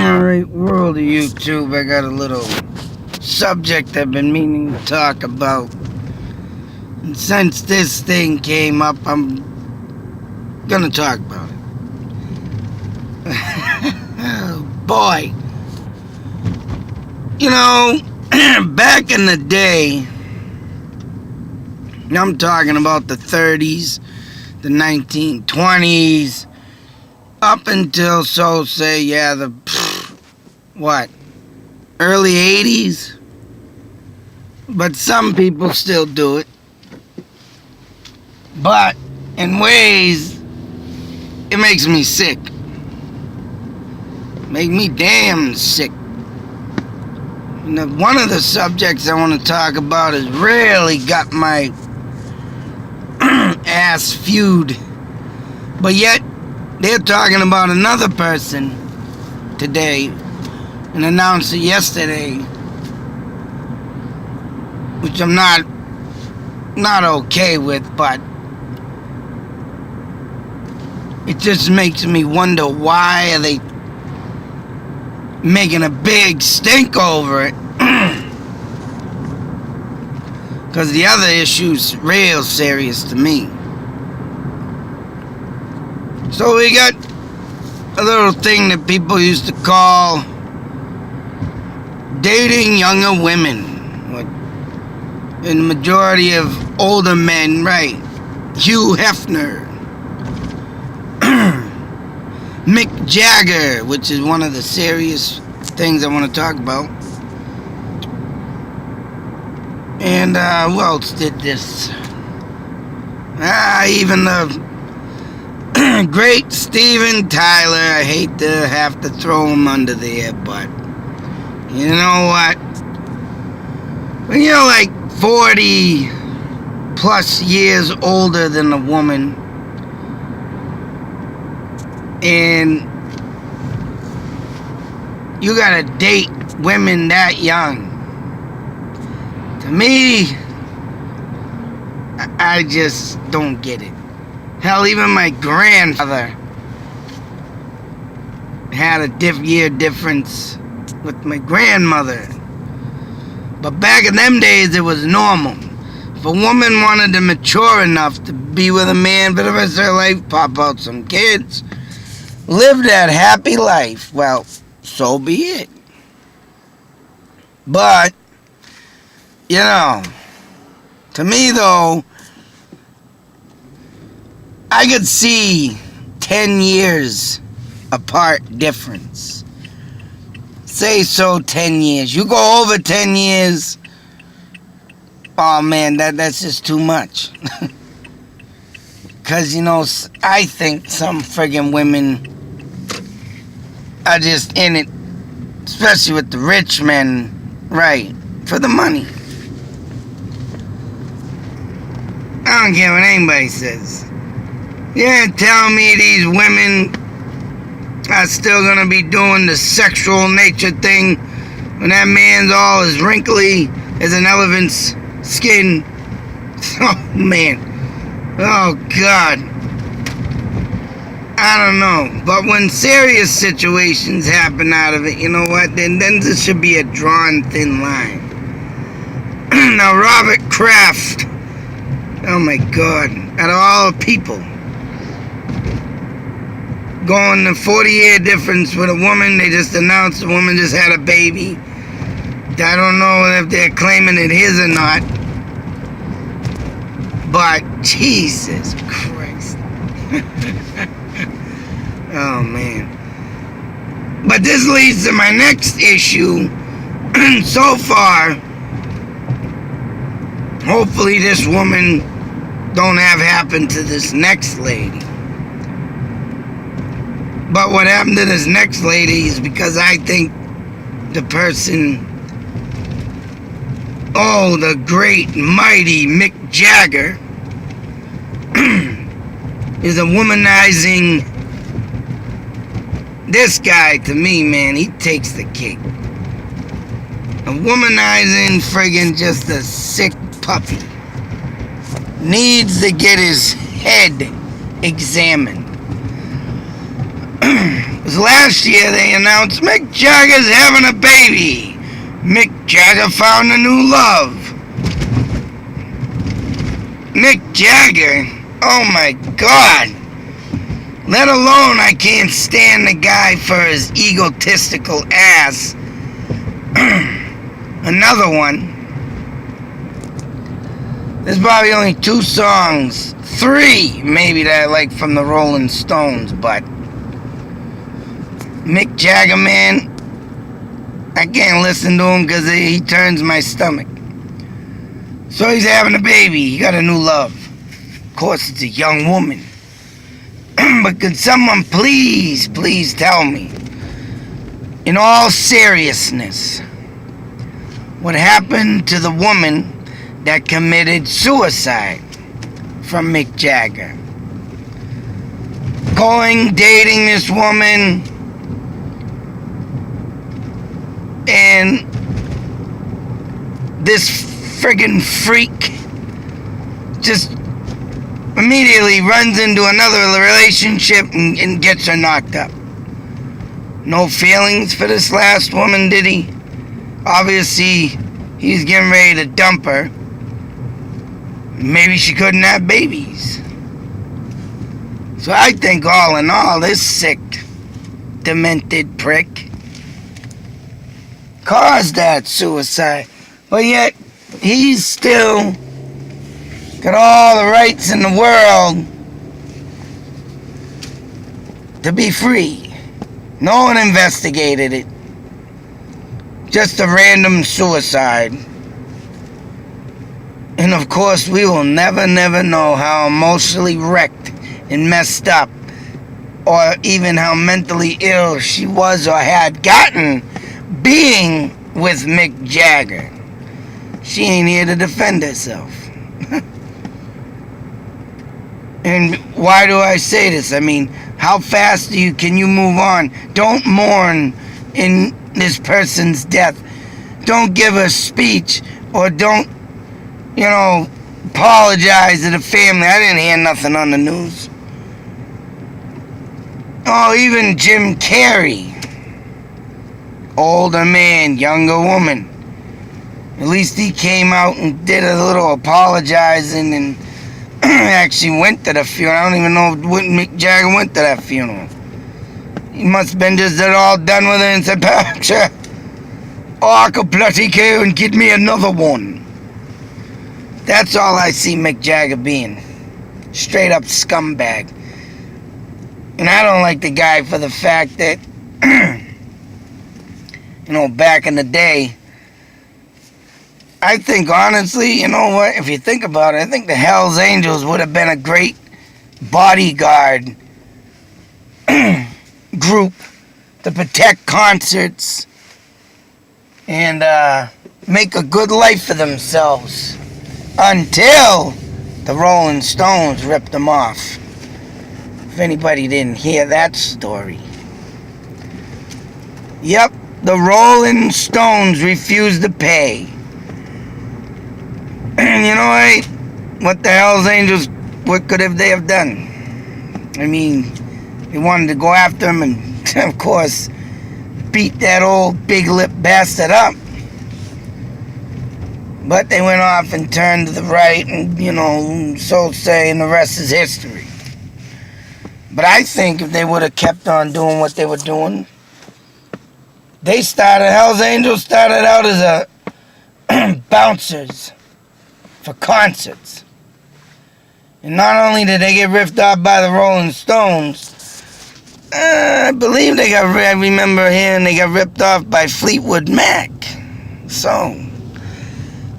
Alright, world of YouTube, I got a little subject I've been meaning to talk about. And since this thing came up, I'm gonna talk about it. Oh boy. You know, back in the day, I'm talking about the 30s, the 1920s, up until, early 80s? But some people still do it. But in ways, it makes me sick. Make me damn sick. And one of the subjects I want to talk about has really got my ass fewed. But yet, they're talking about another person today and announced it yesterday, which I'm not okay with, but it just makes me wonder, why are they making a big stink over it? Because the other issue's real serious to me. So we got a little thing that people used to call dating younger women. And the majority of older men, right? Hugh Hefner. Mick Jagger, which is one of the serious things I want to talk about. And who else did this? Even the great Steven Tyler. I hate to have to throw him under there, but you know what? When you're like 40 plus years older than a woman, and you gotta date women that young, to me, I just don't get it. Hell, even my grandfather had a year difference with my grandmother. But back in them days, it was normal. If a woman wanted to mature enough to be with a man for the rest of her life, pop out some kids, live that happy life, well, so be it. But, you know, to me though, I could see 10 years apart difference. Say so 10 years. You go over 10 years, oh man, that's just too much. Because, you know, I think some friggin' women are just in it, especially with the rich men, right, for the money. I don't care what anybody says. Yeah, tell me these women are still gonna be doing the sexual nature thing when that man's all as wrinkly as an elephant's skin. Oh man. Oh God. I don't know. But when serious situations happen out of it, you know what? Then there should be a drawn thin line. Now Robert Kraft. Oh my God. Out of all people, going the 40-year difference with a woman. They just announced the woman just had a baby. I don't know if they're claiming it his or not. But Jesus Christ. Oh man. But this leads to my next issue. So far, hopefully this woman don't have happen to this next lady. But what happened to this next lady is because I think the person, the great, mighty Mick Jagger, is a womanizing. This guy, to me, man, he takes the cake. A womanizing friggin' just a sick puppy. Needs to get his head examined. 'Cause last year they announced Mick Jagger's having a baby. Mick Jagger found a new love. Mick Jagger? Oh my God. Let alone I can't stand the guy for his egotistical ass. Another one. There's probably only 2 songs, 3 maybe, that I like from the Rolling Stones, but Mick Jagger, man, I can't listen to him because he turns my stomach. So he's having a baby. He got a new love. Of course, it's a young woman. But could someone please tell me, in all seriousness, what happened to the woman that committed suicide from Mick Jagger? Dating this woman, and this friggin' freak just immediately runs into another relationship and gets her knocked up. No feelings for this last woman, did he? Obviously, he's getting ready to dump her. Maybe she couldn't have babies. So I think all in all, this sick, demented prick caused that suicide. But yet, he's still got all the rights in the world to be free. No one investigated it. Just a random suicide. And of course, we will never know how emotionally wrecked and messed up, or even how mentally ill she was or had gotten being with Mick Jagger. She ain't here to defend herself. And why do I say this? I mean, how fast can you move on? Don't mourn in this person's death. Don't give a speech, or don't, apologize to the family. I didn't hear nothing on the news. Oh, even Jim Carrey. Older man, younger woman. At least he came out and did a little apologizing and actually went to the funeral. I don't even know if Mick Jagger went to that funeral. He must have been just all done with it and said, "Pacha, I could bloody go and get me another one." That's all I see Mick Jagger being. Straight up scumbag. And I don't like the guy for the fact that, back in the day, I think honestly, you know what, if you think about it, I think the Hells Angels would have been a great bodyguard group to protect concerts and make a good life for themselves until the Rolling Stones ripped them off. If anybody didn't hear that story. Yep, the Rolling Stones refused to pay. And you know what the Hells Angels, what could have they have done? I mean, they wanted to go after him and, of course, beat that old big lip bastard up. But they went off and turned to the right and, so say, and the rest is history. But I think if they would have kept on doing what they were doing, Hells Angels started out as bouncers for concerts. And not only did they get ripped off by the Rolling Stones, I believe I remember hearing they got ripped off by Fleetwood Mac. So,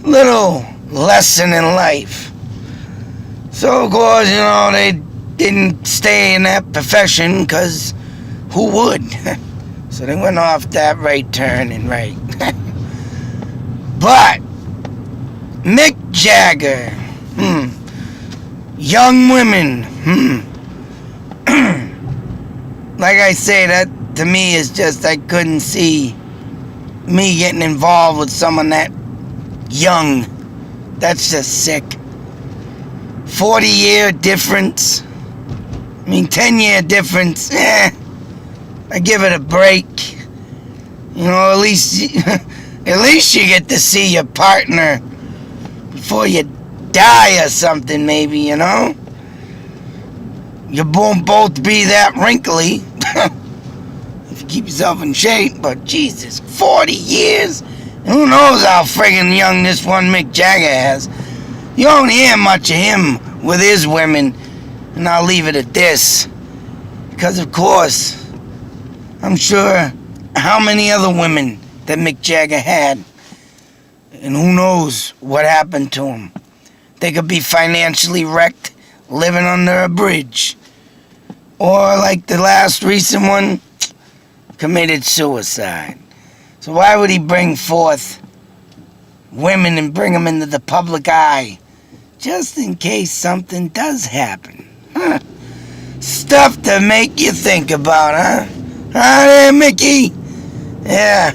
little lesson in life. So, of course, they didn't stay in that profession, because who would? So they went off that right turn and right. But Mick Jagger, young women, like I say, that to me is just, I couldn't see me getting involved with someone that young. That's just sick. 40-year difference. 10-year difference. I give it a break. You know, at least you get to see your partner before you die or something, maybe, you know? You won't both be that wrinkly if you keep yourself in shape, but Jesus, 40 years? Who knows how friggin' young this one Mick Jagger has? You don't hear much of him with his women, and I'll leave it at this. Because, of course, I'm sure how many other women that Mick Jagger had, and who knows what happened to him. They could be financially wrecked, living under a bridge. Or, like the last recent one, committed suicide. So why would he bring forth women and bring them into the public eye? Just in case something does happen. Huh? Stuff to make you think about, huh? Huh there, Mickey? Yeah.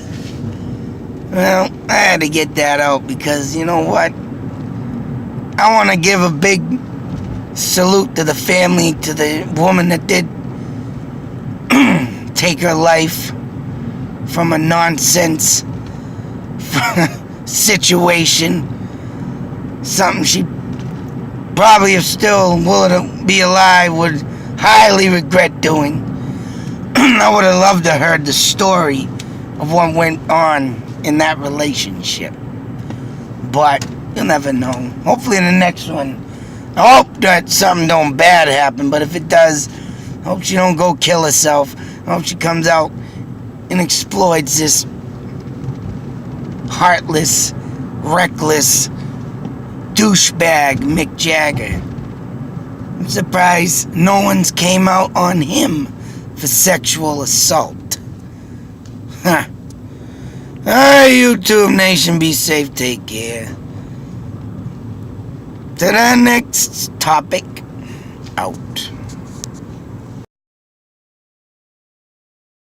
Well, I had to get that out because, you know what? I want to give a big salute to the family, to the woman that did take her life from a nonsense situation. Something she probably, if still willing to be alive, would highly regret doing. I would have loved to have heard the story of what went on in that relationship. But you'll never know. Hopefully in the next one, I hope that something don't bad happen, but if it does, I hope she don't go kill herself. I hope she comes out and exploits this heartless, reckless douchebag Mick Jagger. I'm surprised no one's came out on him for sexual assault. Huh. Alright, YouTube Nation, be safe, take care. To the next topic, out.